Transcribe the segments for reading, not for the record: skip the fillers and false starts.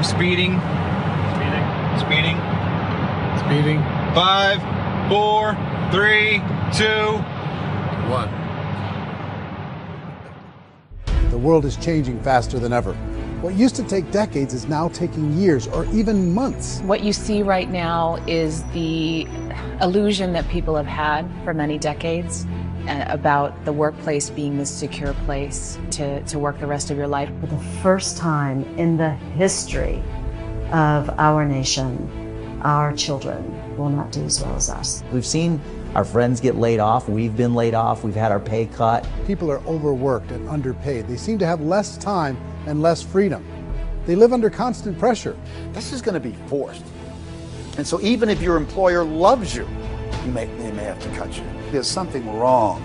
speeding. Speeding. Speeding. 5, 4, 3, 2, 1. The world is changing faster than ever. What used to take decades is now taking years or even months. What you see right now is the illusion that people have had for many decades about the workplace being this secure place to work the rest of your life. For the first time in the history of our nation, our children will not do as well as us. We've seen our friends get laid off. We've been laid off. We've had our pay cut. People are overworked and underpaid. They seem to have less time and less freedom. They live under constant pressure. This is going to be forced. And so even if your employer loves you, they may have to cut you. There's something wrong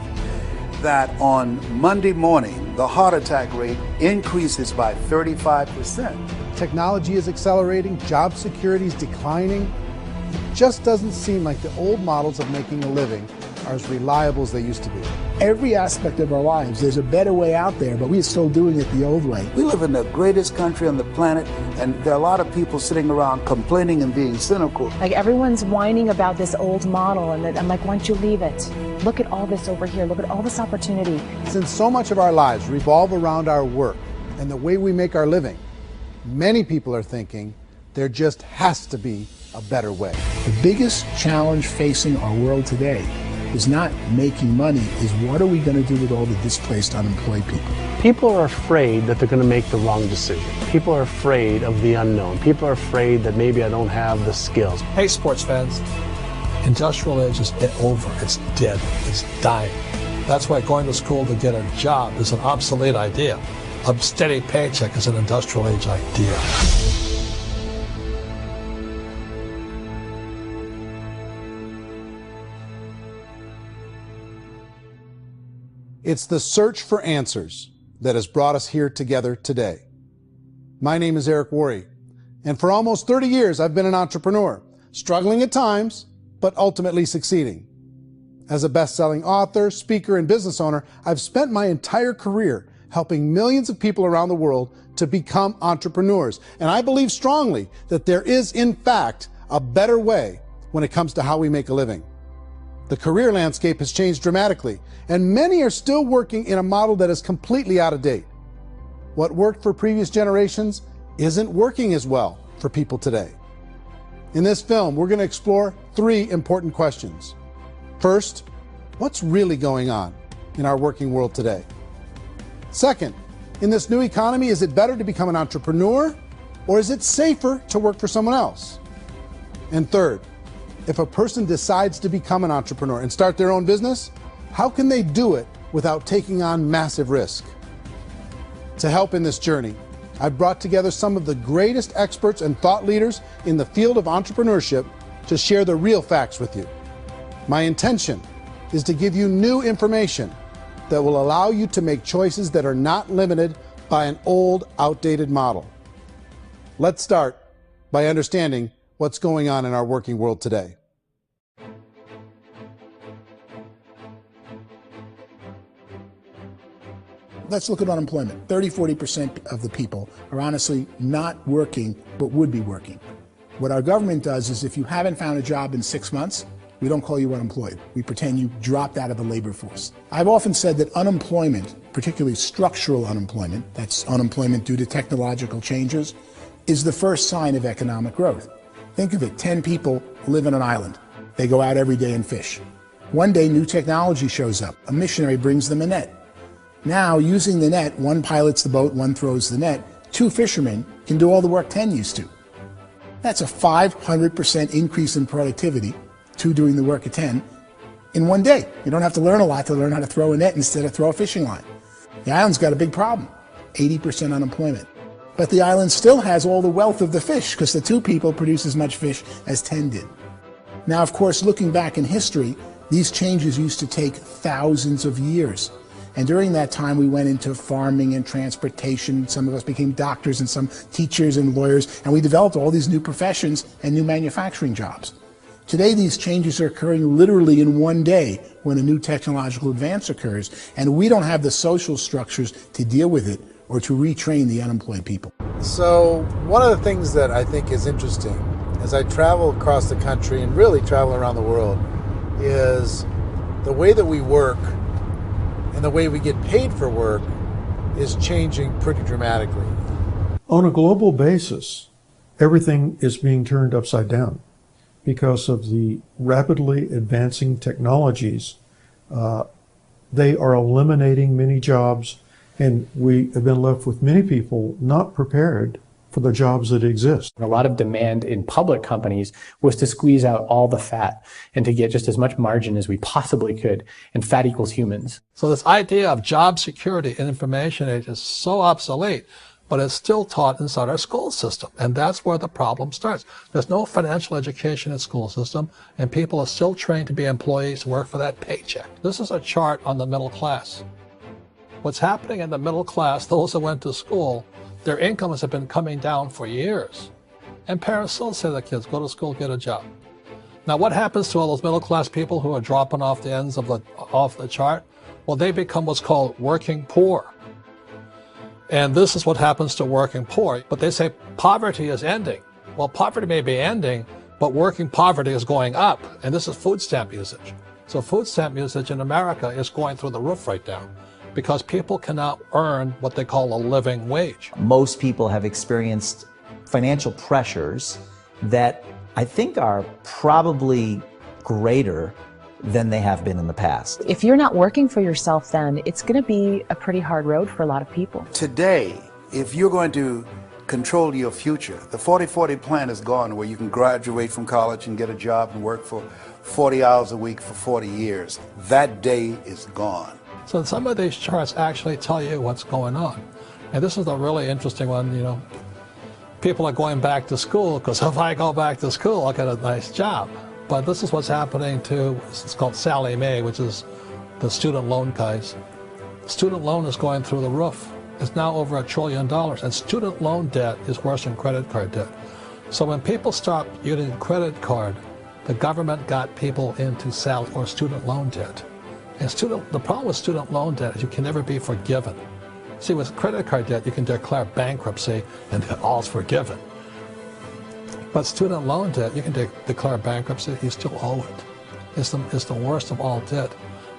that on Monday morning, the heart attack rate increases by 35%. Technology is accelerating, job security is declining. It just doesn't seem like the old models of making a living are as reliable as they used to be. Every aspect of our lives, there's a better way out there, but we're still doing it the old way. We live in the greatest country on the planet, and there are a lot of people sitting around complaining and being cynical. Like everyone's whining about this old model, and I'm like, why don't you leave it? Look at all this over here. Look at all this opportunity. Since so much of our lives revolve around our work and the way we make our living, many people are thinking there just has to be a better way. The biggest challenge facing our world today is not making money, is what are we going to do with all the displaced, unemployed people? People are afraid that they're going to make the wrong decision. People are afraid of the unknown. People are afraid that maybe I don't have the skills. Hey, sports fans. Industrial age is over. It's dead. It's dying. That's why going to school to get a job is an obsolete idea. A steady paycheck is an industrial age idea. It's the search for answers that has brought us here together today. My name is Eric Worre, and for almost 30 years I've been an entrepreneur, struggling at times, but ultimately succeeding. As a best-selling author, speaker, and business owner, I've spent my entire career helping millions of people around the world to become entrepreneurs. And I believe strongly that there is, in fact, a better way when it comes to how we make a living. The career landscape has changed dramatically, and many are still working in a model that is completely out of date. What worked for previous generations isn't working as well for people today. In this film, we're going to explore 3 important questions. First, what's really going on in our working world today? Second, in this new economy, is it better to become an entrepreneur, or is it safer to work for someone else? And third, if a person decides to become an entrepreneur and start their own business, how can they do it without taking on massive risk? To help in this journey, I've brought together some of the greatest experts and thought leaders in the field of entrepreneurship to share the real facts with you. My intention is to give you new information that will allow you to make choices that are not limited by an old, outdated model. Let's start by understanding what's going on in our working world today. Let's look at unemployment. 30–40% of the people are honestly not working, but would be working. What our government does is if you haven't found a job in 6 months, we don't call you unemployed. We pretend you dropped out of the labor force. I've often said that unemployment, particularly structural unemployment, that's unemployment due to technological changes, is the first sign of economic growth. Think of it, 10 people live on an island. They go out every day and fish. One day, new technology shows up. A missionary brings them a net. Now, using the net, one pilots the boat, one throws the net. 2 fishermen can do all the work 10 used to. That's a 500% increase in productivity, 2 doing the work of 10, in one day. You don't have to learn a lot to learn how to throw a net instead of throw a fishing line. The island's got a big problem, 80% unemployment. But the island still has all the wealth of the fish because the 2 people produce as much fish as 10 did. Now, of course, looking back in history, these changes used to take thousands of years. And during that time, we went into farming and transportation. Some of us became doctors and some teachers and lawyers, and we developed all these new professions and new manufacturing jobs. Today, these changes are occurring literally in one day when a new technological advance occurs, and we don't have the social structures to deal with it or to retrain the unemployed people. So one of the things that I think is interesting as I travel across the country and really travel around the world is the way that we work and the way we get paid for work is changing pretty dramatically. On a global basis, everything is being turned upside down because of the rapidly advancing technologies. They are eliminating many jobs, and we have been left with many people not prepared for the jobs that exist. A lot of demand in public companies was to squeeze out all the fat and to get just as much margin as we possibly could, and fat equals humans. So this idea of job security in information age is so obsolete, but it's still taught inside our school system, and that's where the problem starts. There's no financial education in the school system, and people are still trained to be employees to work for that paycheck. This is a chart on the middle class. What's happening in the middle class, those that went to school, their incomes have been coming down for years. And parents still say to their kids, go to school, get a job. Now what happens to all those middle class people who are dropping off the ends of the chart? Well, they become what's called working poor. And this is what happens to working poor. But they say poverty is ending. Well, poverty may be ending, but working poverty is going up. And this is food stamp usage. So food stamp usage in America is going through the roof right now, because people cannot earn what they call a living wage. Most people have experienced financial pressures that I think are probably greater than they have been in the past. If you're not working for yourself, then it's going to be a pretty hard road for a lot of people. Today, if you're going to control your future, the 40-40 plan is gone, where you can graduate from college and get a job and work for 40 hours a week for 40 years. That day is gone. So some of these charts actually tell you what's going on. And this is a really interesting one, you know. People are going back to school because if I go back to school, I'll get a nice job. But this is what's happening to, it's called Sallie Mae, which is the student loan guys. Student loan is going through the roof. It's now over $1 trillion. And student loan debt is worse than credit card debt. So when people stopped using credit card, the government got people into student loan debt. And the problem with student loan debt is you can never be forgiven. See, with credit card debt, you can declare bankruptcy and all's forgiven. But student loan debt, you can declare bankruptcy, you still owe it. It's the worst of all debt.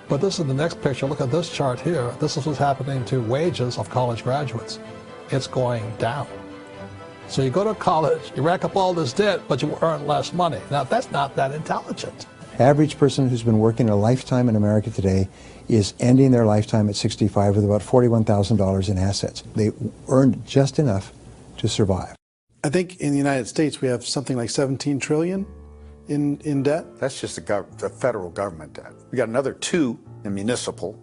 But this is the next picture. Look at this chart here. This is what's happening to wages of college graduates. It's going down. So you go to college, you rack up all this debt, but you earn less money. Now, that's not that intelligent. Average person who's been working a lifetime in America today is ending their lifetime at 65 with about $41,000 in assets. They earned just enough to survive. I think in the United States we have something like 17 trillion in debt. That's just the federal government debt. We got another 2 in municipal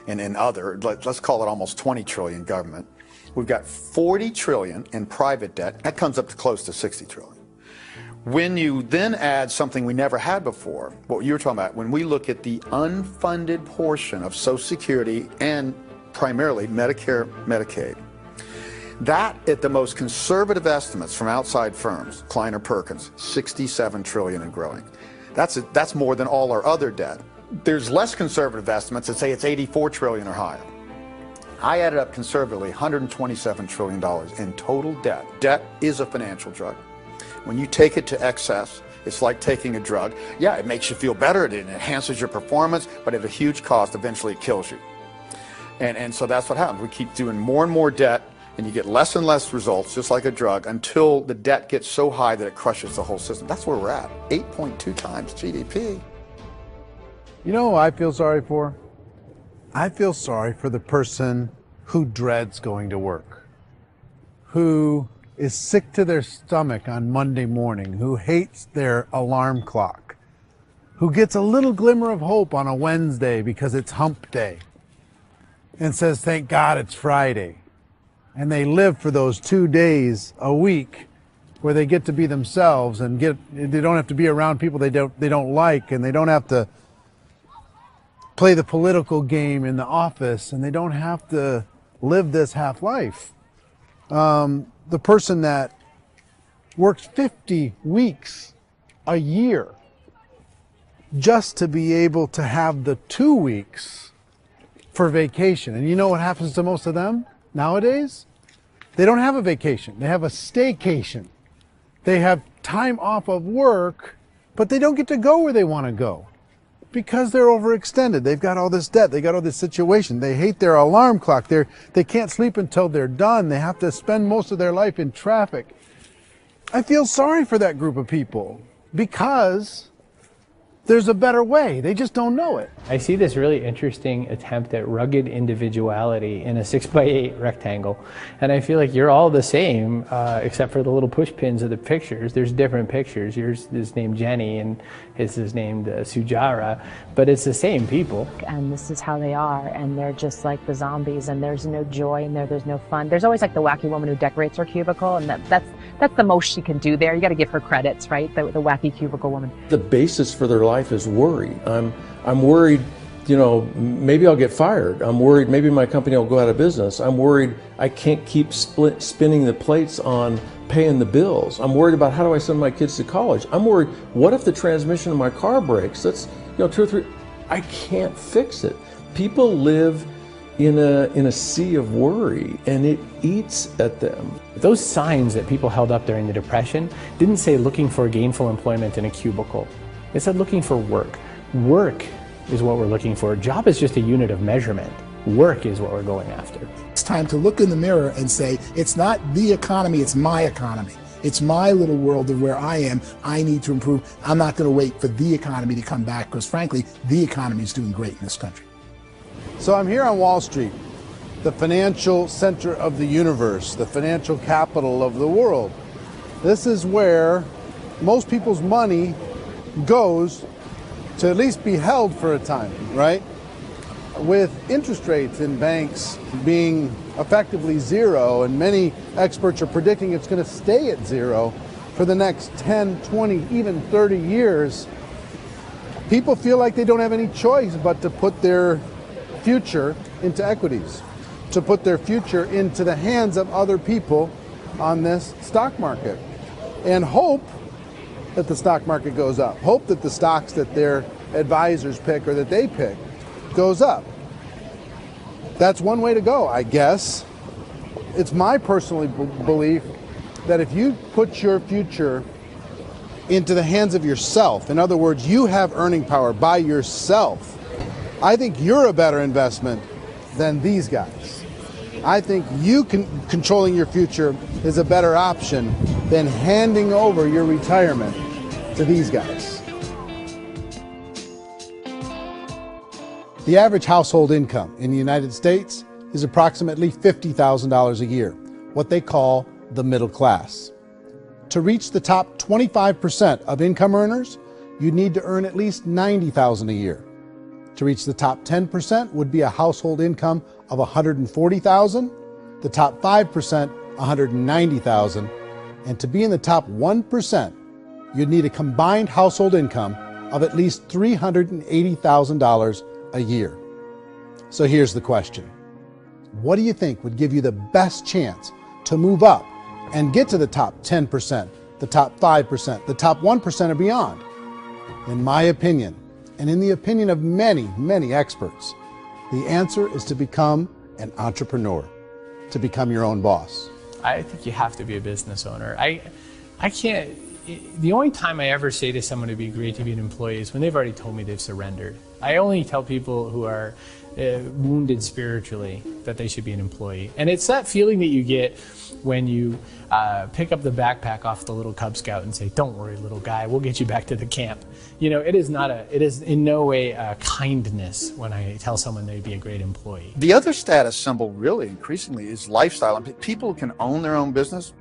and in other, let's call it almost 20 trillion government. We've got 40 trillion in private debt. That comes up to close to 60 trillion. When you then add something we never had before, what you were talking about, when we look at the unfunded portion of Social Security and primarily Medicare, Medicaid, that at the most conservative estimates from outside firms, Kleiner Perkins, 67 trillion and growing. That's more than all our other debt. There's less conservative estimates that say it's 84 trillion or higher. I added up conservatively $127 trillion in total debt. Debt is a financial drug. When you take it to excess, it's like taking a drug. Yeah, it makes you feel better, it enhances your performance, but at a huge cost, eventually it kills you. And so that's what happens. We keep doing more and more debt, and you get less and less results, just like a drug, until the debt gets so high that it crushes the whole system. That's where we're at, 8.2 times GDP. You know who I feel sorry for? I feel sorry for the person who dreads going to work, who is sick to their stomach on Monday morning, who hates their alarm clock, who gets a little glimmer of hope on a Wednesday because it's hump day and says, thank God it's Friday. And they live for those 2 days a week where they get to be themselves and they don't have to be around people they don't like, and they don't have to play the political game in the office, and they don't have to live this half life. The person that works 50 weeks a year just to be able to have the 2 weeks for vacation. And you know what happens to most of them nowadays? They don't have a vacation. They have a staycation. They have time off of work, but they don't get to go where they want to go because they're overextended. They've got all this debt. They got all this situation. They hate their alarm clock. They can't sleep until they're done. They have to spend most of their life in traffic. I feel sorry for that group of people because there's a better way. They just don't know it. I see this really interesting attempt at rugged individuality in a 6x8 rectangle. And I feel like you're all the same, except for the little push pins of the pictures. There's different pictures. Yours is named Jenny and his is named Sujara, but it's the same people. And this is how they are, and they're just like the zombies, and there's no joy in there, there's no fun. There's always like the wacky woman who decorates her cubicle, and that's the most she can do there. You got to give her credits, right? The wacky cubicle woman. The basis for their life is worry. I'm worried, you know, maybe I'll get fired. I'm worried maybe my company will go out of business. I'm worried I can't keep spinning the plates on paying the bills. I'm worried about how do I send my kids to college. I'm worried, what if the transmission of my car breaks? That's, you know, 2 or 3, I can't fix it. People live in a sea of worry, and it eats at them. Those signs that people held up during the Depression didn't say looking for gainful employment in a cubicle. It said looking for work. Work is what we're looking for. Job is just a unit of measurement. Work is what we're going after. It's time to look in the mirror and say, it's not the economy, it's my economy. It's my little world of where I am. I need to improve. I'm not going to wait for the economy to come back because, frankly, the economy is doing great in this country. So I'm here on Wall Street, the financial center of the universe, the financial capital of the world. This is where most people's money goes to at least be held for a time, right? With interest rates in banks being effectively zero, and many experts are predicting it's going to stay at zero for the next 10, 20, even 30 years, people feel like they don't have any choice but to put their future into equities, to put their future into the hands of other people on this stock market, and hope that the stock market goes up, hope that the stocks that their advisors pick or that they pick goes up. That's one way to go, I guess. It's my personal belief that if you put your future into the hands of yourself, in other words, you have earning power by yourself, I think you're a better investment than these guys. I think you controlling your future is a better option than handing over your retirement to these guys. The average household income in the United States is approximately $50,000 a year, what they call the middle class. To reach the top 25% of income earners, you'd need to earn at least $90,000 a year. To reach the top 10% would be a household income of $140,000, the top 5%, $190,000, and to be in the top 1%, you'd need a combined household income of at least $380,000 a year. So here's the question. What do you think would give you the best chance to move up and get to the top 10%, the top 5%, the top 1% or beyond? In my opinion, and in the opinion of many, many experts, the answer is to become an entrepreneur, to become your own boss. I think you have to be a business owner. I can't, the only time I ever say to someone it'd be great to be an employee is when they've already told me they've surrendered. I only tell people who are wounded spiritually that they should be an employee. And it's that feeling that you get when you pick up the backpack off the little Cub Scout and say, "Don't worry, little guy, we'll get you back to the camp." You know, it is in no way a kindness when I tell someone they'd be a great employee. The other status symbol really increasingly is lifestyle. I mean, people can own their own business,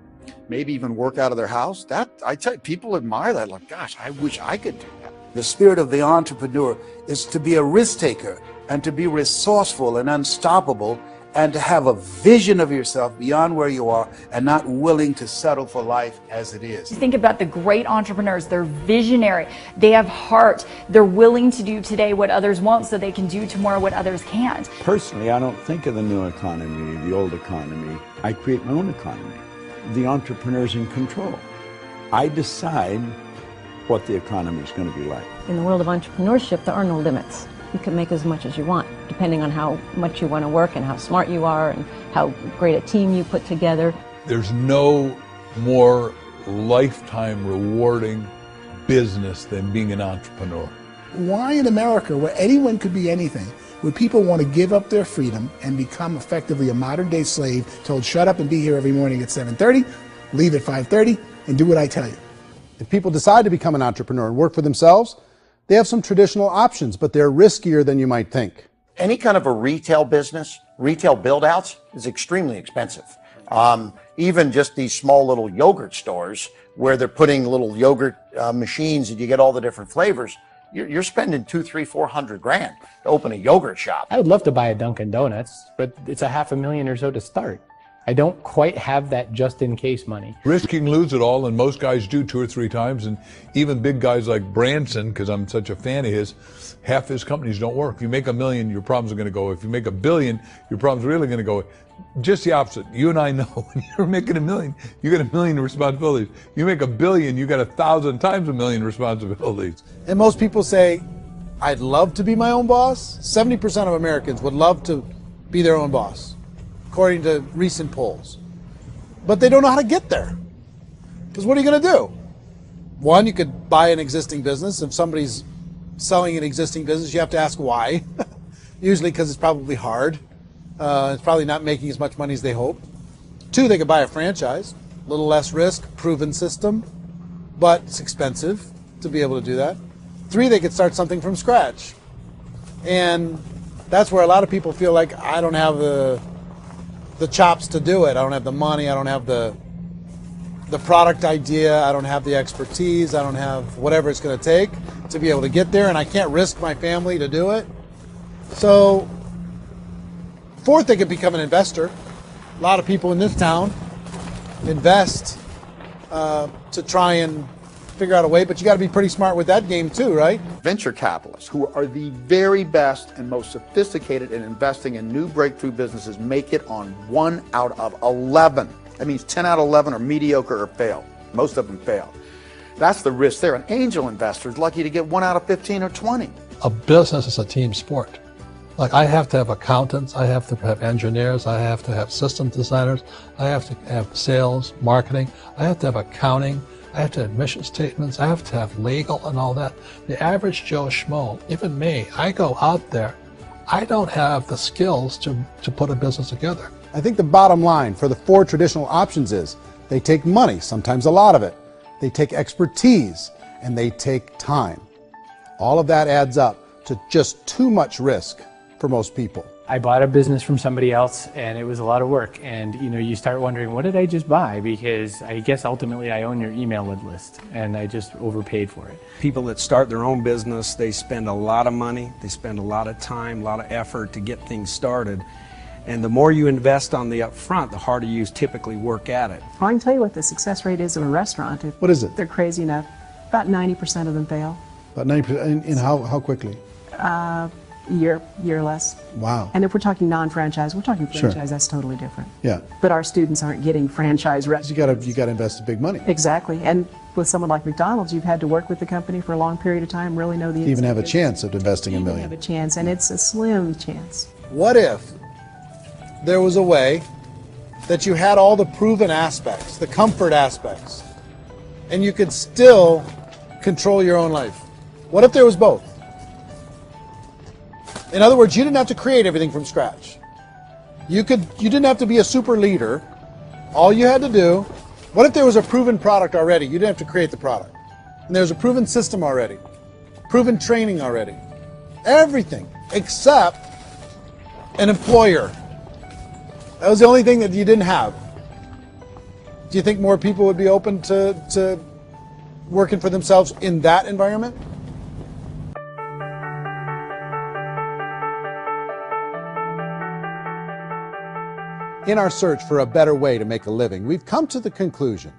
maybe even work out of their house. That, I tell you, people admire that. Like, gosh, I wish I could do that. The spirit of the entrepreneur is to be a risk taker and to be resourceful and unstoppable and to have a vision of yourself beyond where you are and not willing to settle for life as it is. Think about the great entrepreneurs. They're visionary. They have heart. They're willing to do today what others won't so they can do tomorrow what others can't. Personally, I don't think of the new economy, the old economy. I create my own economy. The entrepreneur's in control. I decide what the economy is going to be like. In the world of entrepreneurship, there are no limits. you can make as much as you want, depending on how much you want to work and how smart you are and how great a team you put together. There's no more lifetime rewarding business than being an entrepreneur. Why in America, where anyone could be anything, would people want to give up their freedom and become effectively a modern-day slave, told shut up and be here every morning at 7:30, leave at 5:30, and do what I tell you? If people decide to become an entrepreneur and work for themselves, they have some traditional options, but they're riskier than you might think. Any kind of a retail business, retail build-outs, is extremely expensive. Even just these small little yogurt stores where they're putting little yogurt machines and you get all the different flavors, you're spending $200,000, $300,000, $400,000 to open a yogurt shop. I would love to buy a Dunkin' Donuts, but it's $500,000 or so to start. I don't quite have that just-in-case money. Risk you can lose it all, and most guys do 2 or 3 times, and even big guys like Branson, because I'm such a fan of his, half his companies don't work. If you make $1 million, your problems are going to go. If you make $1 billion, your problem's really going to go. Just the opposite. You and I know when you're making $1 million, you get $1 million responsibilities. You make $1 billion, you got 1,000 times $1 million responsibilities. And most people say, I'd love to be my own boss. 70% of Americans would love to be their own boss, according to recent polls. But they don't know how to get there. Because what are you going to do? One, you could buy an existing business. If somebody's selling an existing business, you have to ask why. Usually because it's probably hard. It's probably not making as much money as they hope. 2, they could buy a franchise. A little less risk, proven system, but it's expensive to be able to do that. 3, they could start something from scratch. And that's where a lot of people feel like, I don't have the chops to do it. I don't have the money. I don't have the product idea. I don't have the expertise. I don't have whatever it's going to take to be able to get there, and I can't risk my family to do it. So, 4th, they could become an investor. A lot of people in this town invest to try and figure out a way, but you got to be pretty smart with that game too, right? Venture capitalists, who are the very best and most sophisticated in investing in new breakthrough businesses, make it on 1 out of 11. That means 10 out of 11 are mediocre or fail. Most of them fail. That's the risk there. An angel investor is lucky to get 1 out of 15 or 20. A business is a team sport. Like, I have to have accountants, I have to have engineers, I have to have system designers, I have to have sales, marketing, I have to have accounting, I have to have mission statements, I have to have legal and all that. The average Joe Schmo, even me, I go out there, I don't have the skills to put a business together. I think the bottom line for the 4 traditional options is they take money, sometimes a lot of it. They take expertise, and they take time. All of that adds up to just too much risk for most people. I bought a business from somebody else and it was a lot of work, and you start wondering, what did I just buy? Because I guess ultimately I own your email list and I just overpaid for it. People that start their own business, they spend a lot of money, they spend a lot of time, a lot of effort to get things started. And the more you invest on the upfront, the harder you typically work at it. Well, I can tell you what the success rate is of a restaurant. What is it? They're crazy enough. About 90% of them fail. About 90%, in how quickly? Year less. Wow. And if we're talking non-franchise, we're talking franchise, Sure. That's totally different. Yeah. But our students aren't getting franchise restaurants. You got to invest big money. Exactly. And with someone like McDonald's, you've had to work with the company for a long period of time, really know the Even have a incentives. chance of investing $1 million. Have a chance, and it's a slim chance. What if there was a way that you had all the proven aspects, the comfort aspects, and you could still control your own life? What if there was both? In other words, you didn't have to create everything from scratch. You didn't have to be a super leader. All you had to do, what if there was a proven product already? You didn't have to create the product. And there's a proven system already, proven training already. Everything except an employer. That was the only thing that you didn't have. Do you think more people would be open to working for themselves in that environment? In our search for a better way to make a living, we've come to the conclusion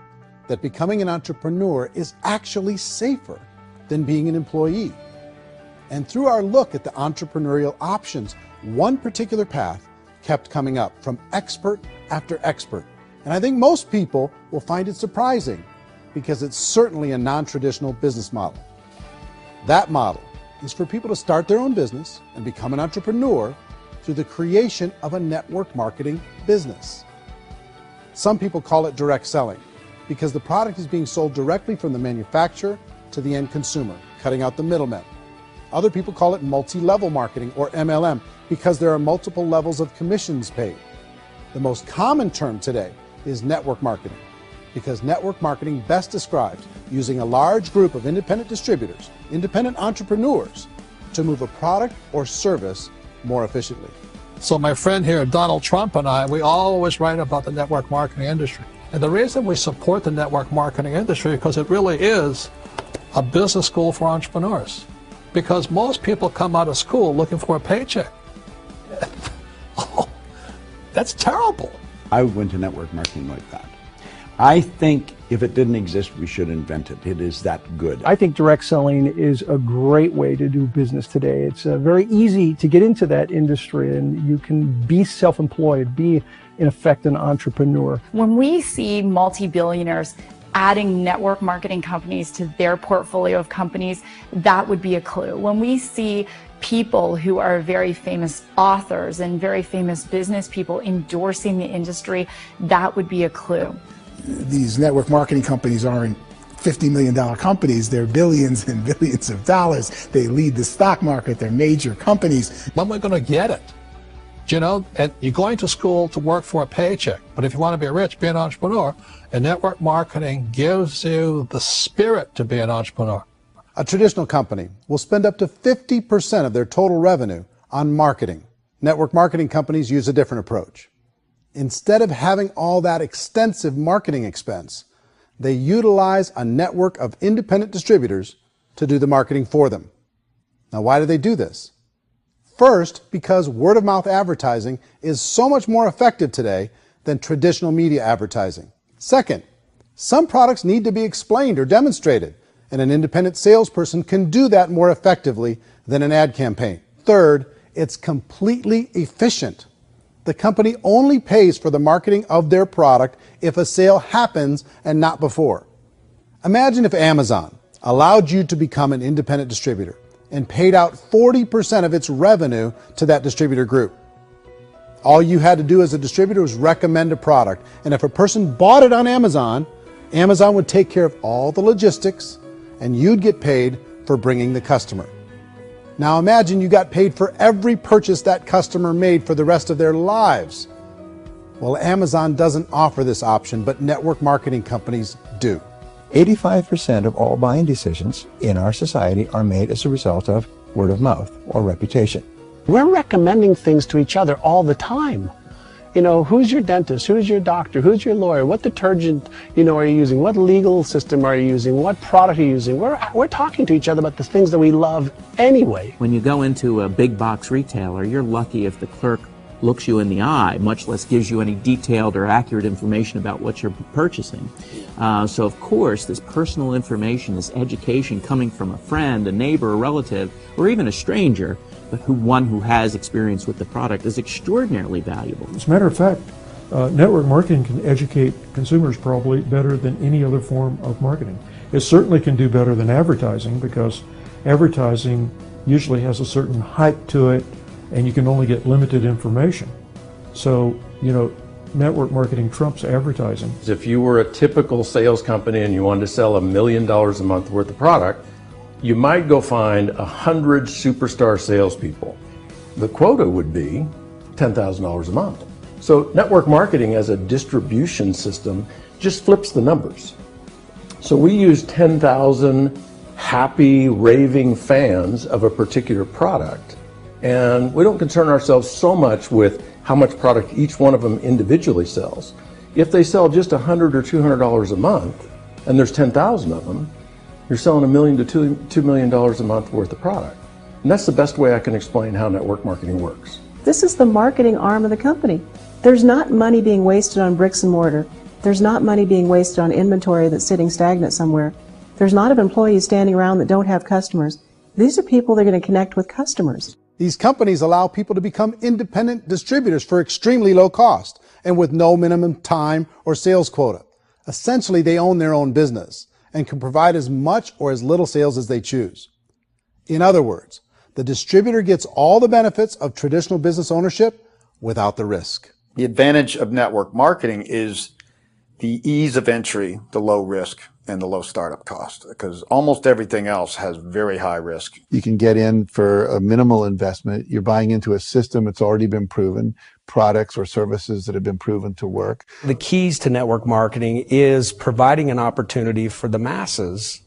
that becoming an entrepreneur is actually safer than being an employee. And through our look at the entrepreneurial options, one particular path kept coming up from expert after expert. And I think most people will find it surprising because it's certainly a non-traditional business model. That model is for people to start their own business and become an entrepreneur through the creation of a network marketing business. Some people call it direct selling because the product is being sold directly from the manufacturer to the end consumer, cutting out the middlemen. Other people call it multi-level marketing, or MLM, because there are multiple levels of commissions paid. The most common term today is network marketing, because network marketing best describes using a large group of independent distributors, independent entrepreneurs, to move a product or service more efficiently. So my friend here, Donald Trump, and I, we always write about the network marketing industry. And the reason we support the network marketing industry is because it really is a business school for entrepreneurs. Because most people come out of school looking for a paycheck. Oh, that's terrible. I went to network marketing like that. I think if it didn't exist, we should invent it. It is that good. I think direct selling is a great way to do business today. It's very easy to get into that industry, and you can be self-employed, be, in effect, an entrepreneur. When we see multi-billionaires adding network marketing companies to their portfolio of companies, that would be a clue. When we see people who are very famous authors and very famous business people endorsing the industry, that would be a clue. These network marketing companies aren't $50 million companies. They're billions and billions of dollars. They lead the stock market. They're major companies. When we're going to get it? You know, and you're going to school to work for a paycheck, but if you want to be rich, be an entrepreneur, and network marketing gives you the spirit to be an entrepreneur. A traditional company will spend up to 50% of their total revenue on marketing. Network marketing companies use a different approach. Instead of having all that extensive marketing expense, they utilize a network of independent distributors to do the marketing for them. Now, why do they do this? First, because word-of-mouth advertising is so much more effective today than traditional media advertising. Second, some products need to be explained or demonstrated, and an independent salesperson can do that more effectively than an ad campaign. Third, it's completely efficient. The company only pays for the marketing of their product if a sale happens and not before. Imagine if Amazon allowed you to become an independent distributor and paid out 40% of its revenue to that distributor group. All you had to do as a distributor was recommend a product, and if a person bought it on Amazon, Amazon would take care of all the logistics, and you'd get paid for bringing the customer. Now imagine you got paid for every purchase that customer made for the rest of their lives. Well, Amazon doesn't offer this option, but network marketing companies do. 85% of all buying decisions in our society are made as a result of word of mouth or reputation. We're recommending things to each other all the time. You know, who's your dentist? Who's your doctor? Who's your lawyer? What detergent, are you using? What legal system are you using? What product are you using? We're talking to each other about the things that we love anyway. When you go into a big box retailer, you're lucky if the clerk looks you in the eye, much less gives you any detailed or accurate information about what you're purchasing. So of course, this personal information, this education coming from a friend, a neighbor, a relative, or even a stranger, but one who has experience with the product is extraordinarily valuable. As a matter of fact, network marketing can educate consumers probably better than any other form of marketing. It certainly can do better than advertising, because advertising usually has a certain hype to it, and you can only get limited information. So, network marketing trumps advertising. If you were a typical sales company and you wanted to sell $1 million a month worth of product, you might go find 100 superstar salespeople. The quota would be $10,000 a month. So network marketing as a distribution system just flips the numbers. So we use 10,000 happy, raving fans of a particular product, and we don't concern ourselves so much with how much product each one of them individually sells. If they sell just $100 or $200 a month, and there's 10,000 of them, you're selling $1 million to $2 million a month worth of product. And that's the best way I can explain how network marketing works. This is the marketing arm of the company. There's not money being wasted on bricks and mortar. There's not money being wasted on inventory that's sitting stagnant somewhere. There's not of employees standing around that don't have customers. These are people that are going to connect with customers. These companies allow people to become independent distributors for extremely low cost and with no minimum time or sales quota. Essentially, they own their own business and can provide as much or as little sales as they choose. In other words, the distributor gets all the benefits of traditional business ownership without the risk. The advantage of network marketing is the ease of entry, the low risk, and the low startup cost, because almost everything else has very high risk. You can get in for a minimal investment. You're buying into a system that's already been proven, products or services that have been proven to work. The keys to network marketing is providing an opportunity for the masses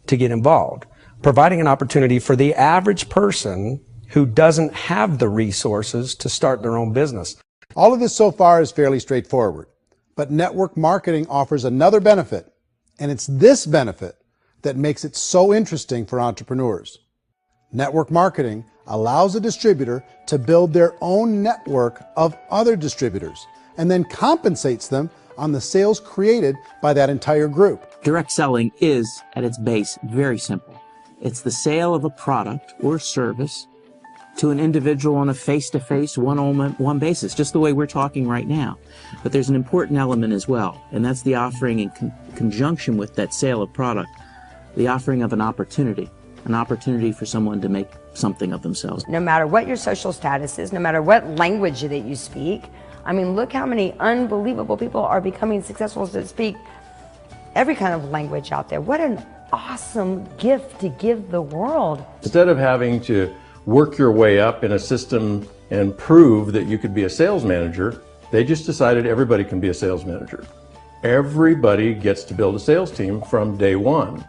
to get involved, providing an opportunity for the average person who doesn't have the resources to start their own business. All of this so far is fairly straightforward, but network marketing offers another benefit, and it's this benefit that makes it so interesting for entrepreneurs. Network marketing allows a distributor to build their own network of other distributors and then compensates them on the sales created by that entire group. Direct selling is, at its base, very simple. It's the sale of a product or service to an individual on a face-to-face, one-on-one basis, just the way we're talking right now. But there's an important element as well, and that's the offering in conjunction with that sale of product, the offering of an opportunity for someone to make something of themselves. No matter what your social status is, no matter what language that you speak, I mean, look how many unbelievable people are becoming successful that speak every kind of language out there. What an awesome gift to give the world. Instead of having to work your way up in a system and prove that you could be a sales manager, they just decided everybody can be a sales manager. Everybody gets to build a sales team from day one.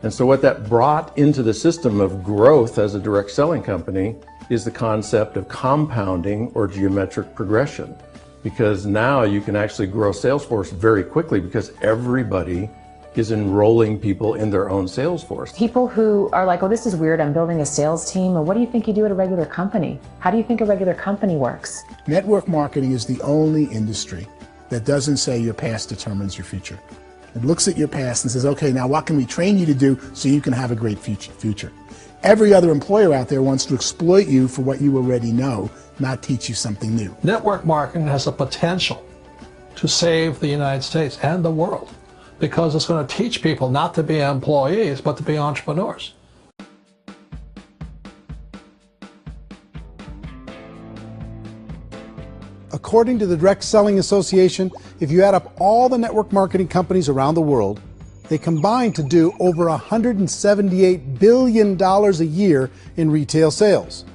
And so what that brought into the system of growth as a direct selling company is the concept of compounding or geometric progression. Because now you can actually grow sales force very quickly because everybody is enrolling people in their own sales force. People who are like, oh, this is weird, I'm building a sales team. Well, what do you think you do at a regular company? How do you think a regular company works? Network marketing is the only industry that doesn't say your past determines your future. It looks at your past and says, okay, now what can we train you to do so you can have a great future? Every other employer out there wants to exploit you for what you already know, not teach you something new. Network marketing has the potential to save the United States and the world because it's going to teach people not to be employees, but to be entrepreneurs. According to the Direct Selling Association, if you add up all the network marketing companies around the world, they combine to do over $178 billion a year in retail sales.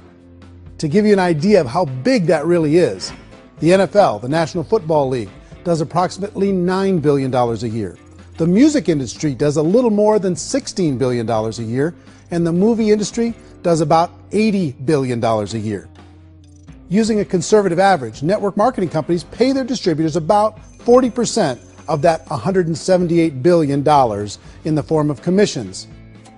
To give you an idea of how big that really is, the NFL, the National Football League, does approximately $9 billion a year. The music industry does a little more than $16 billion a year, and the movie industry does about $80 billion a year. Using a conservative average, network marketing companies pay their distributors about 40% of that $178 billion in the form of commissions,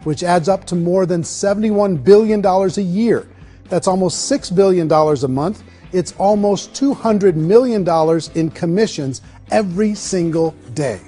which adds up to more than $71 billion a year. That's almost $6 billion a month. It's almost $200 million in commissions every single day.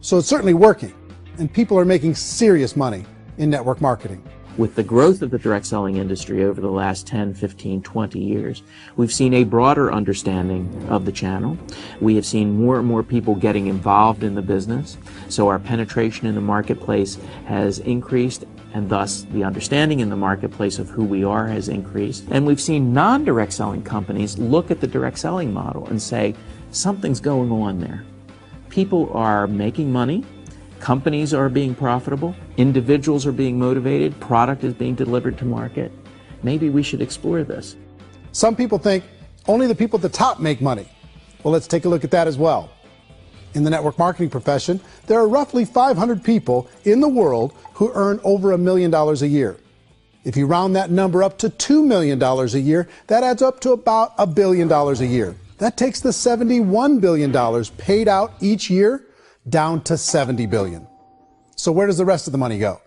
So it's certainly working, and people are making serious money in network marketing. With the growth of the direct selling industry over the last 10, 15, 20 years, we've seen a broader understanding of the channel. We have seen more and more people getting involved in the business, so our penetration in the marketplace has increased, and thus the understanding in the marketplace of who we are has increased. And we've seen non-direct selling companies look at the direct selling model and say, something's going on there. People are making money. Companies are being profitable, individuals are being motivated, product is being delivered to market. Maybe we should explore this. Some people think only the people at the top make money. Well, let's take a look at that as well. In the network marketing profession, there are roughly 500 people in the world who earn over $1 million a year. If you round that number up to $2 million a year, that adds up to about $1 billion a year. That takes the $71 billion paid out each year down to $70 billion. So where does the rest of the money go?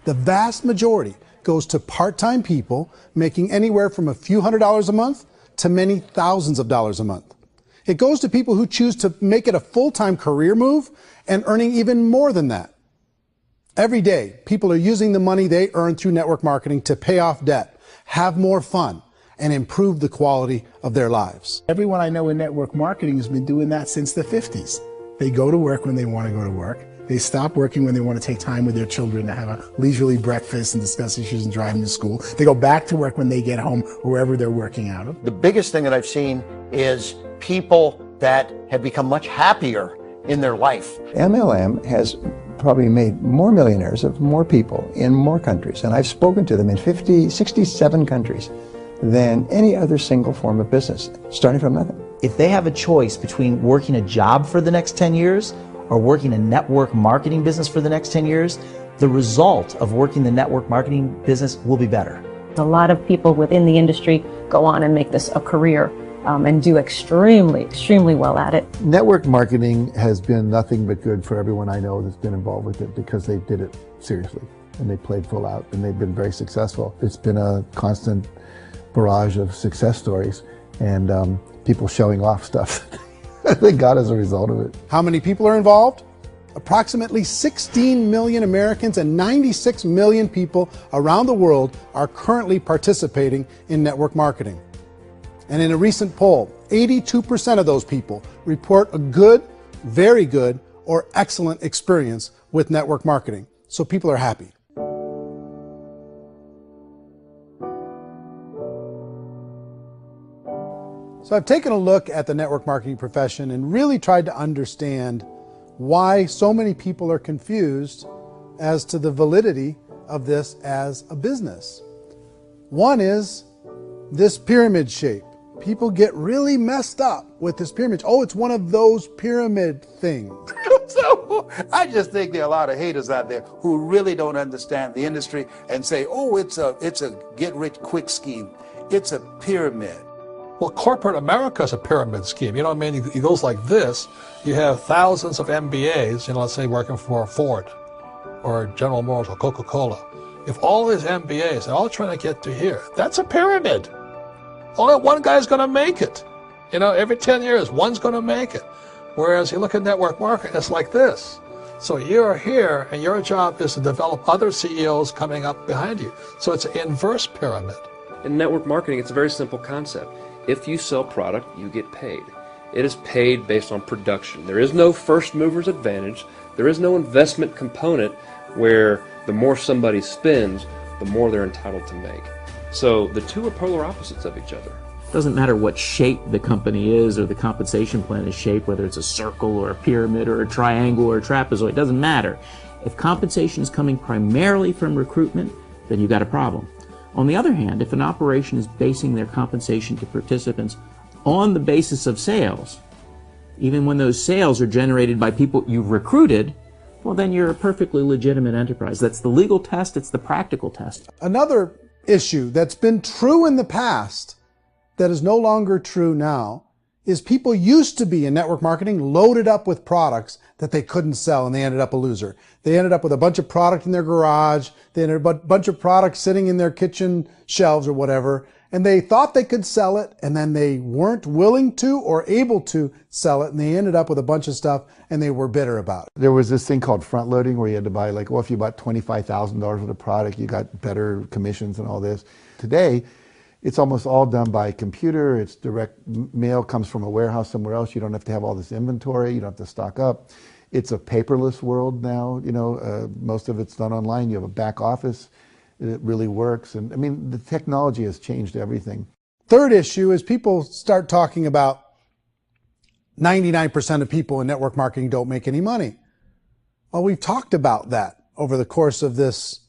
The vast majority goes to part-time people making anywhere from a few $100s a month to many thousands of dollars a month. It goes to people who choose to make it a full-time career move and earning even more than that. Every day, people are using the money they earn through network marketing to pay off debt, have more fun, and improve the quality of their lives. Everyone I know in network marketing has been doing that since the 50s. They go to work when they want to go to work. They stop working when they want to take time with their children to have a leisurely breakfast and discuss issues and driving to school. They go back to work when they get home, wherever they're working out of. The biggest thing that I've seen is people that have become much happier in their life. MLM has probably made more millionaires of more people in more countries, and I've spoken to them in 67 countries, than any other single form of business, starting from nothing. If they have a choice between working a job for the next 10 years or working a network marketing business for the next 10 years, the result of working the network marketing business will be better. A lot of people within the industry go on and make this a career and do extremely well at it. Network marketing has been nothing but good for everyone I know that's been involved with it because they did it seriously and they played full out and they've been very successful. It's been a constant barrage of success stories and people showing off stuff that they got as a result of it. How many people are involved? Approximately 16 million Americans and 96 million people around the world are currently participating in network marketing. And in a recent poll, 82% of those people report a good, very good, or excellent experience with network marketing. So people are happy. So I've taken a look at the network marketing profession and really tried to understand why so many people are confused as to the validity of this as a business. One is this pyramid shape. People get really messed up with this pyramid. Oh, it's one of those pyramid things. So I just think there are a lot of haters out there who really don't understand the industry and say, oh, it's a get-rich-quick scheme. It's a pyramid. Well, corporate America is a pyramid scheme. You know what I mean? It goes like this. You have thousands of MBAs, let's say working for Ford or General Motors or Coca-Cola. If all these MBAs are all trying to get to here, that's a pyramid. Only one guy's going to make it. Every 10 years, one's going to make it. Whereas you look at network marketing, it's like this. So you're here, and your job is to develop other CEOs coming up behind you. So it's an inverse pyramid. In network marketing, it's a very simple concept. If you sell product, you get paid. It is paid based on production. There is no first mover's advantage. There is no investment component where the more somebody spends, the more they're entitled to make. So the two are polar opposites of each other. It doesn't matter what shape the company is or the compensation plan is shaped, whether it's a circle or a pyramid or a triangle or a trapezoid, it doesn't matter. If compensation is coming primarily from recruitment, then you've got a problem. On the other hand, if an operation is basing their compensation to participants on the basis of sales, even when those sales are generated by people you've recruited, well, then you're a perfectly legitimate enterprise. That's the legal test, it's the practical test. Another issue that's been true in the past that is no longer true now is people used to be in network marketing loaded up with products that they couldn't sell and they ended up a loser. They ended up with a bunch of product in their garage, they ended up with a bunch of products sitting in their kitchen shelves or whatever, and they thought they could sell it and then they weren't willing to or able to sell it and they ended up with a bunch of stuff and they were bitter about it. There was this thing called front loading where you had to buy if you bought $25,000 worth of product, you got better commissions and all this. Today, it's almost all done by computer. It's direct mail comes from a warehouse somewhere else. You don't have to have all this inventory. You don't have to stock up. It's a paperless world now. Most of it's done online. You have a back office. It really works. And I mean, the technology has changed everything. Third issue is people start talking about 99% of people in network marketing don't make any money. Well, we've talked about that over the course of this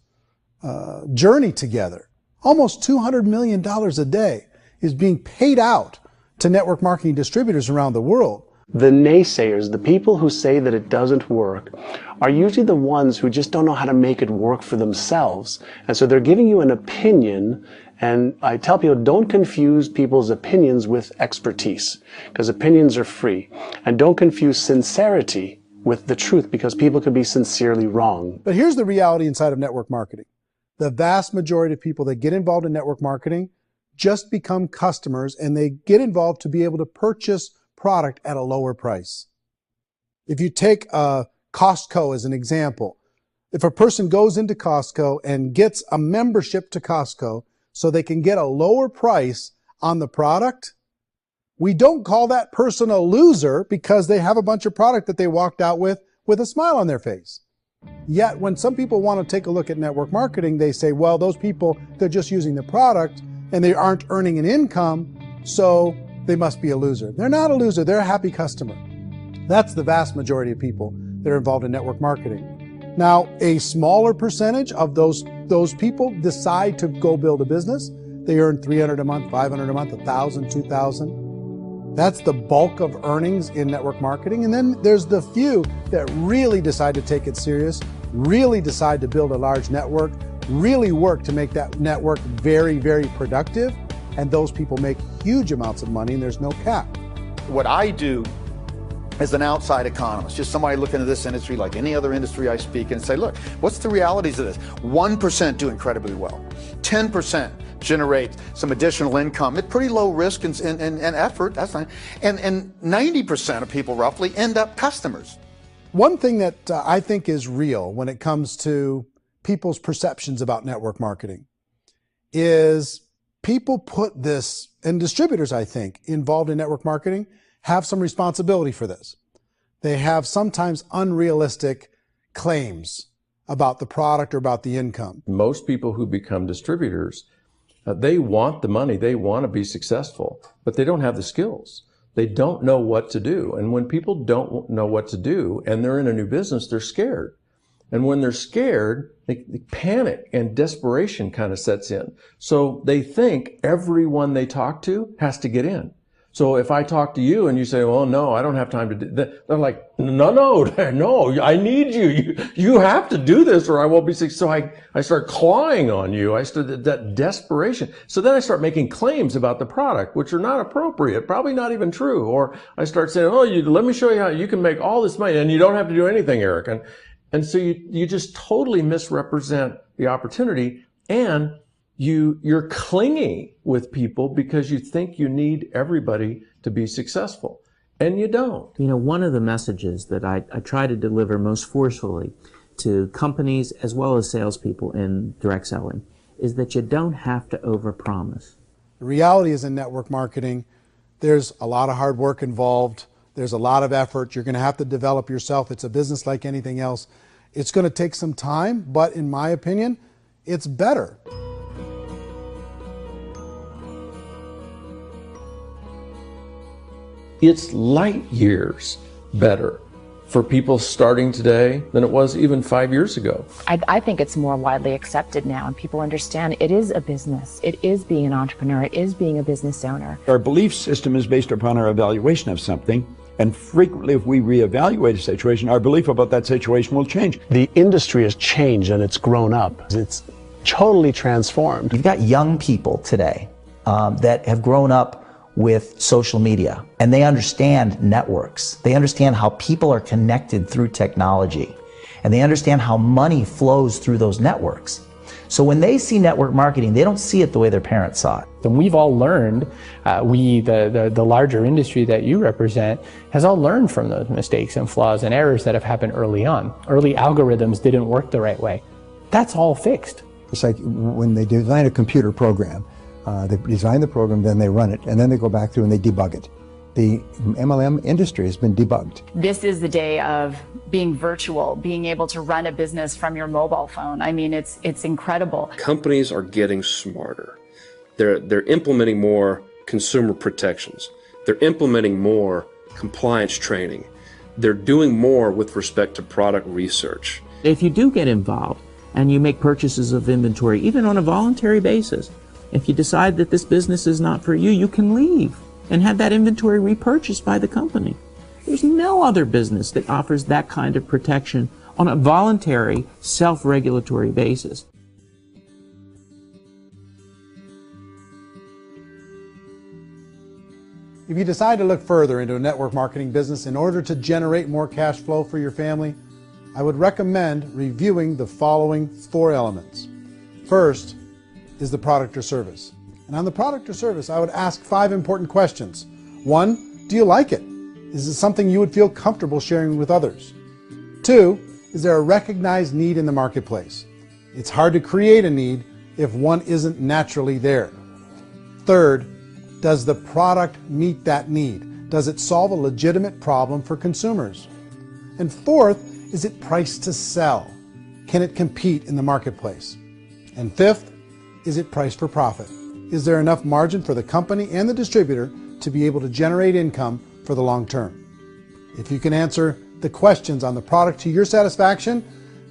journey together. Almost $200 million a day is being paid out to network marketing distributors around the world. The naysayers, the people who say that it doesn't work, are usually the ones who just don't know how to make it work for themselves. And so they're giving you an opinion, and I tell people, don't confuse people's opinions with expertise, because opinions are free. And don't confuse sincerity with the truth, because people could be sincerely wrong. But here's the reality inside of network marketing. The vast majority of people that get involved in network marketing just become customers, and they get involved to be able to purchase product at a lower price. If you take Costco as an example, if a person goes into Costco and gets a membership to Costco so they can get a lower price on the product, we don't call that person a loser because they have a bunch of product that they walked out with with a smile on their face. Yet when some people want to take a look at network marketing, they say, well, those people, they're just using the product and they aren't earning an income, so they must be a loser. They're not a loser, they're a happy customer. That's the vast majority of people that are involved in network marketing. Now, a smaller percentage of those people decide to go build a business. They earn $300 a month, $500 a month, $1,000, $2,000. That's the bulk of earnings in network marketing. And then there's the few that really decide to take it serious, really decide to build a large network, really work to make that network very, very productive. And those people make huge amounts of money and there's no cap. What I do as an outside economist, just somebody looking at this industry like any other industry I speak and say, look, what's the realities of this? 1% do incredibly well. 10% generate some additional income at pretty low risk and effort, that's fine. And 90% of people roughly end up customers. One thing that I think is real when it comes to people's perceptions about network marketing is people put this, and distributors, I think, involved in network marketing have some responsibility for this. They have sometimes unrealistic claims about the product or about the income. Most people who become distributors, they want the money, they want to be successful, but they don't have the skills. They don't know what to do. And when people don't know what to do and they're in a new business, they're scared. And when they're scared, they panic and desperation kind of sets in. So they think everyone they talk to has to get in. So if I talk to you and you say, well, no, I don't have time to do that, they're like, no, I need you. You have to do this or I won't be successful. So I start clawing on you. I start that desperation. So then I start making claims about the product, which are not appropriate, probably not even true. Or I start saying, oh, let me show you how you can make all this money and you don't have to do anything, Eric. And so you just totally misrepresent the opportunity, and you're clingy with people because you think you need everybody to be successful, and you don't. You know, one of the messages that I try to deliver most forcefully to companies as well as salespeople in direct selling is that you don't have to overpromise. The reality is in network marketing, there's a lot of hard work involved. There's a lot of effort. You're going to have to develop yourself. It's a business like anything else. It's going to take some time, but in my opinion, it's better. It's light years better for people starting today than it was even 5 years ago. I think it's more widely accepted now, and people understand it is a business. It is being an entrepreneur. It is being a business owner. Our belief system is based upon our evaluation of something. And frequently, if we reevaluate a situation, our belief about that situation will change. The industry has changed and it's grown up. It's totally transformed. You've got young people today that have grown up with social media, and they understand networks. They understand how people are connected through technology, and they understand how money flows through those networks. So when they see network marketing, they don't see it the way their parents saw it. And we've all learned, the larger industry that you represent, has all learned from those mistakes and flaws and errors that have happened early on. Early algorithms didn't work the right way. That's all fixed. It's like when they design a computer program, they design the program, then they run it, and then they go back through and they debug it. The MLM industry has been debugged. This is the day of being virtual, being able to run a business from your mobile phone. I mean, it's incredible. Companies are getting smarter. They're implementing more consumer protections. They're implementing more compliance training. They're doing more with respect to product research. If you do get involved and you make purchases of inventory, even on a voluntary basis, if you decide that this business is not for you, you can leave and have that inventory repurchased by the company. There's no other business that offers that kind of protection on a voluntary, self-regulatory basis. If you decide to look further into a network marketing business in order to generate more cash flow for your family, I would recommend reviewing the following 4 elements. First is the product or service. And on the product or service, I would ask 5 important questions. 1, do you like it? Is it something you would feel comfortable sharing with others? 2, is there a recognized need in the marketplace? It's hard to create a need if one isn't naturally there. 3rd, does the product meet that need? Does it solve a legitimate problem for consumers? And 4th, is it priced to sell? Can it compete in the marketplace? And fifth, is it priced for profit? Is there enough margin for the company and the distributor to be able to generate income for the long term? If you can answer the questions on the product to your satisfaction,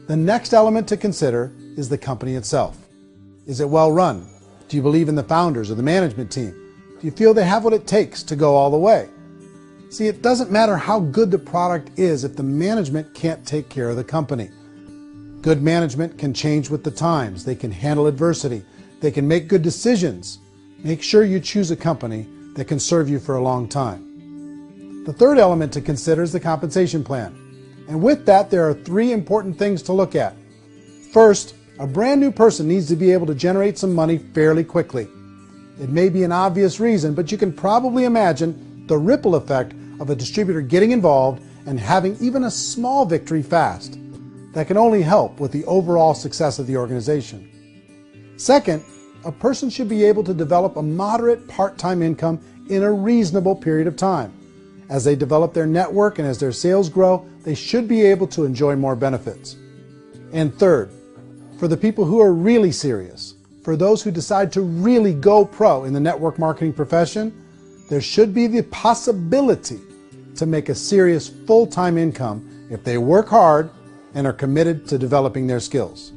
the next element to consider is the company itself. Is it well run? Do you believe in the founders or the management team? Do you feel they have what it takes to go all the way? See, it doesn't matter how good the product is if the management can't take care of the company. Good management can change with the times. They can handle adversity. They can make good decisions. Make sure you choose a company that can serve you for a long time. The third element to consider is the compensation plan. And with that, there are 3 important things to look at. First, a brand new person needs to be able to generate some money fairly quickly. It may be an obvious reason, but you can probably imagine the ripple effect of a distributor getting involved and having even a small victory fast. That can only help with the overall success of the organization. Second, a person should be able to develop a moderate part-time income in a reasonable period of time. As they develop their network and as their sales grow, they should be able to enjoy more benefits. And third, for the people who are really serious, for those who decide to really go pro in the network marketing profession, there should be the possibility to make a serious full-time income if they work hard and are committed to developing their skills.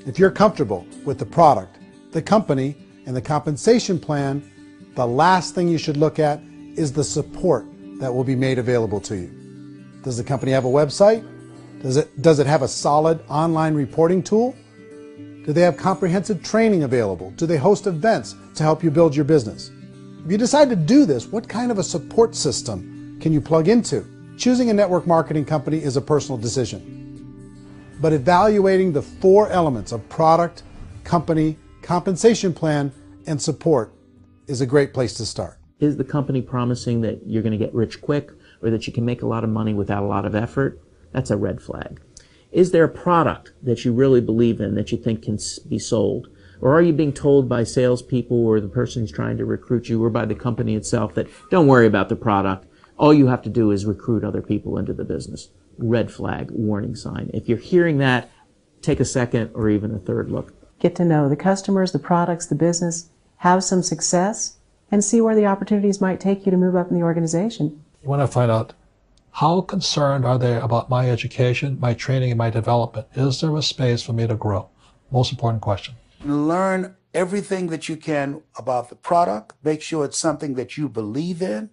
If you're comfortable with the product, the company, and the compensation plan, the last thing you should look at is the support that will be made available to you. Does the company have a website? Does it have a solid online reporting tool? Do they have comprehensive training available? Do they host events to help you build your business? If you decide to do this, what kind of a support system can you plug into? Choosing a network marketing company is a personal decision. But evaluating the 4 elements of product, company, compensation plan, and support is a great place to start. Is the company promising that you're going to get rich quick or that you can make a lot of money without a lot of effort? That's a red flag. Is there a product that you really believe in that you think can be sold? Or are you being told by salespeople or the person who's trying to recruit you or by the company itself that don't worry about the product, all you have to do is recruit other people into the business? Red flag, warning sign. If you're hearing that, take a second or even a third look. Get to know the customers, the products, the business, have some success, and see where the opportunities might take you to move up in the organization. You want to find out how concerned are they about my education, my training, and my development? Is there a space for me to grow? Most important question. Learn everything that you can about the product. Make sure it's something that you believe in,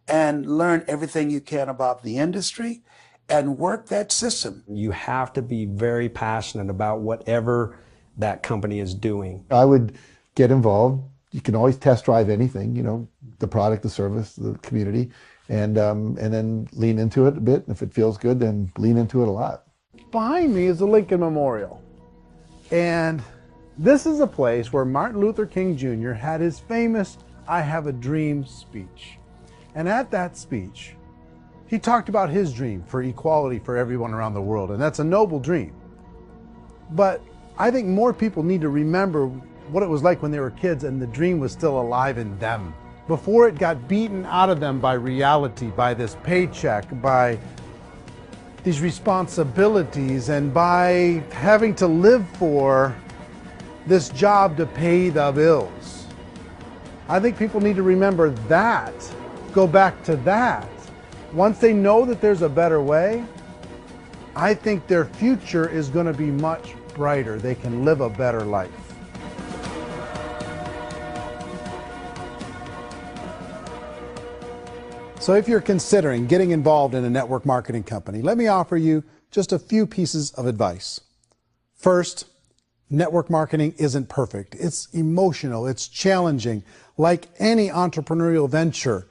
and learn everything you can about the industry and work that system. You have to be very passionate about whatever that company is doing. I would get involved. You can always test drive anything, you know, the product, the service, the community, and then lean into it a bit. If it feels good, then lean into it a lot. Behind me is the Lincoln Memorial. And this is a place where Martin Luther King Jr. had his famous "I Have a Dream" speech. And at that speech, he talked about his dream for equality for everyone around the world, and that's a noble dream. But I think more people need to remember what it was like when they were kids and the dream was still alive in them. Before it got beaten out of them by reality, by this paycheck, by these responsibilities, and by having to live for this job to pay the bills. I think people need to remember that, go back to that. Once they know that there's a better way, I think their future is going to be much brighter. They can live a better life. So if you're considering getting involved in a network marketing company, let me offer you just a few pieces of advice. First, network marketing isn't perfect. It's emotional, it's challenging. Like any entrepreneurial venture,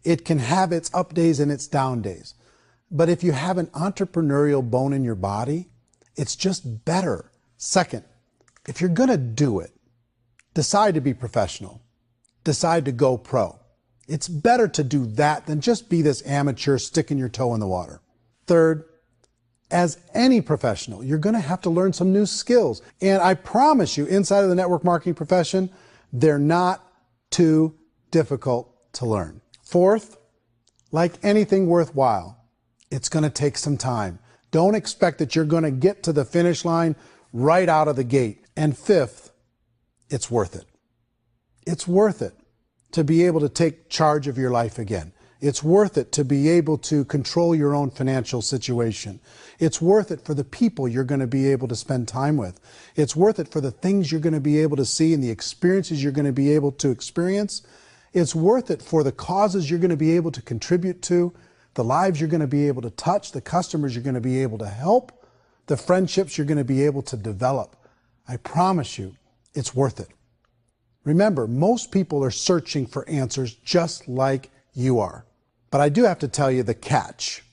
it can have its up days and its down days. But if you have an entrepreneurial bone in your body, it's just better. Second, if you're going to do it, decide to be professional. Decide to go pro. It's better to do that than just be this amateur sticking your toe in the water. Third, as any professional, you're going to have to learn some new skills. And I promise you, inside of the network marketing profession, they're not too difficult to learn. Fourth, like anything worthwhile, it's going to take some time. Don't expect that you're going to get to the finish line right out of the gate. And fifth, it's worth it. It's worth it to be able to take charge of your life again. It's worth it to be able to control your own financial situation. It's worth it for the people you're going to be able to spend time with. It's worth it for the things you're going to be able to see and the experiences you're going to be able to experience. It's worth it for the causes you're going to be able to contribute to, the lives you're going to be able to touch, the customers you're going to be able to help, the friendships you're going to be able to develop. I promise you, it's worth it. Remember, most people are searching for answers just like you are. But I do have to tell you the catch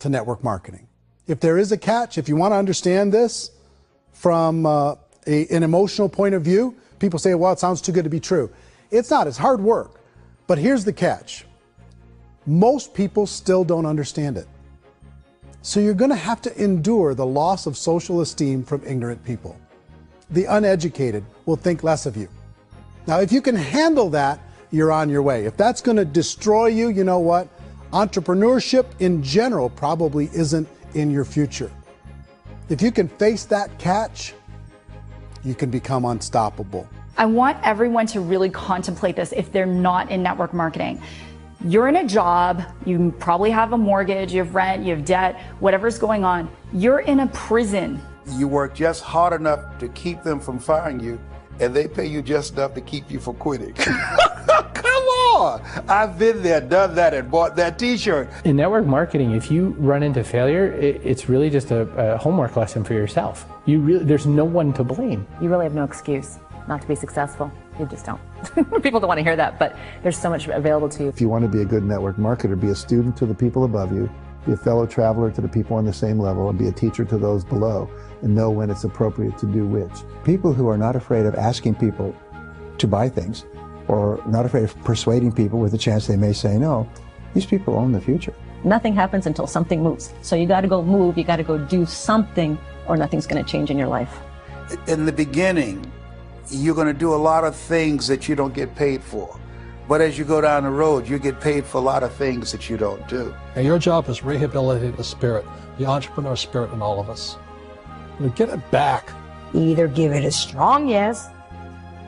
to network marketing. If there is a catch, if you want to understand this from an emotional point of view, people say, well, it sounds too good to be true. It's not, it's hard work. But here's the catch. Most people still don't understand it. So you're going to have to endure the loss of social esteem from ignorant people. The uneducated will think less of you. Now, if you can handle that, you're on your way. If that's going to destroy you, you know what? Entrepreneurship in general probably isn't in your future. If you can face that catch, you can become unstoppable. I want everyone to really contemplate this if they're not in network marketing. You're in a job, you probably have a mortgage, you have rent, you have debt, whatever's going on. You're in a prison. You work just hard enough to keep them from firing you, and they pay you just enough to keep you from quitting. Come on! I've been there, done that, and bought that t-shirt. In network marketing, if you run into failure, it's really just a homework lesson for yourself. There's no one to blame. You really have no excuse not to be successful. You just don't. People don't want to hear that, but there's so much available to you. If you want to be a good network marketer, be a student to the people above you, be a fellow traveler to the people on the same level, and be a teacher to those below, and know when it's appropriate to do which. People who are not afraid of asking people to buy things, or not afraid of persuading people with a chance they may say no, these people own the future. Nothing happens until something moves. So you got to go move, you got to go do something, or nothing's going to change in your life. In the beginning, you're going to do a lot of things that you don't get paid for. But as you go down the road, you get paid for a lot of things that you don't do. And your job is rehabilitate the spirit, the entrepreneur spirit in all of us. Get it back. Either give it a strong yes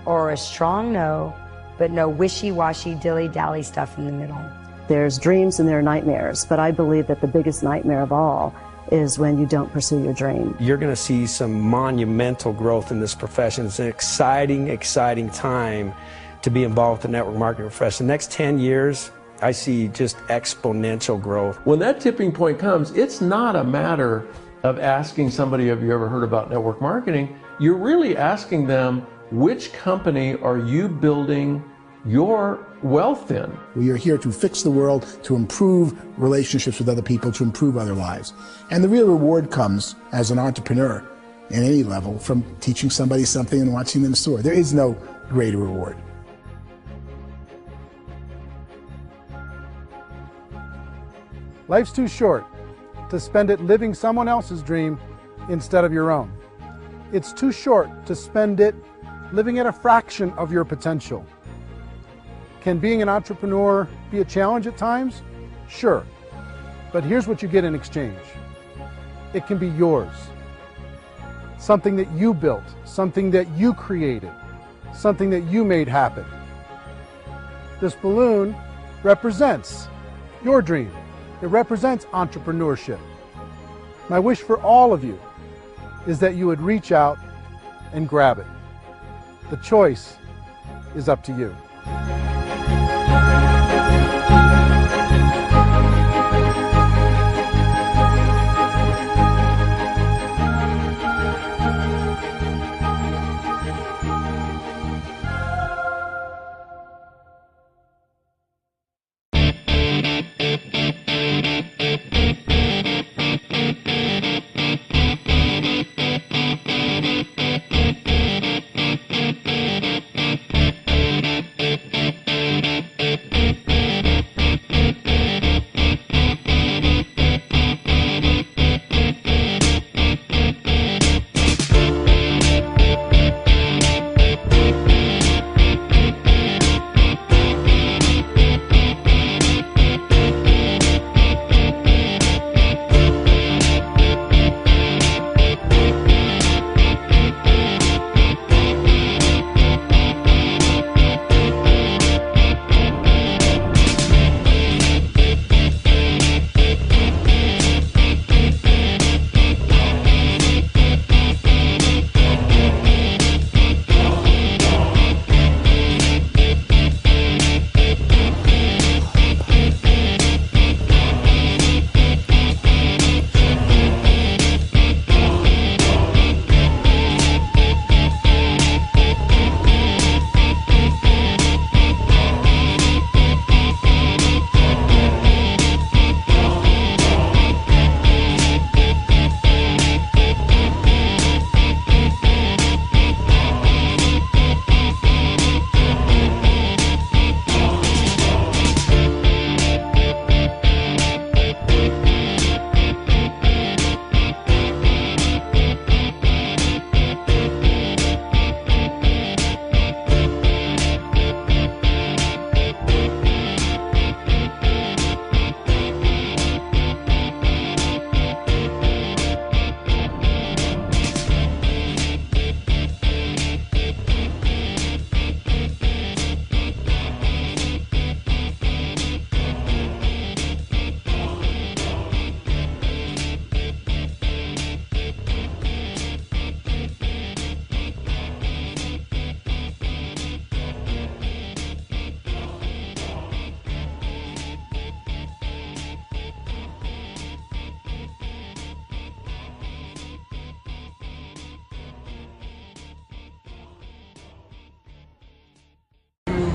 or a strong no, but no wishy-washy, dilly-dally stuff in the middle. There's dreams and there are nightmares, but I believe that the biggest nightmare of all is when you don't pursue your dream. You're going to see some monumental growth in this profession. It's an exciting, exciting time to be involved with the network marketing profession. The next 10 years, I see just exponential growth. When that tipping point comes, it's not a matter of asking somebody, have you ever heard about network marketing? You're really asking them, which company are you building your wealth in? We are here to fix the world, to improve relationships with other people, to improve other lives. And the real reward comes as an entrepreneur at any level from teaching somebody something and watching them soar. There is no greater reward. Life's too short to spend it living someone else's dream instead of your own. It's too short to spend it living at a fraction of your potential. Can being an entrepreneur be a challenge at times? Sure. But here's what you get in exchange. It can be yours. Something that you built, something that you created, something that you made happen. This balloon represents your dream. It represents entrepreneurship. My wish for all of you is that you would reach out and grab it. The choice is up to you.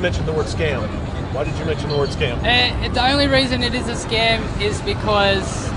mentioned the word scam. Why did you mention the word scam? The only reason it is a scam is because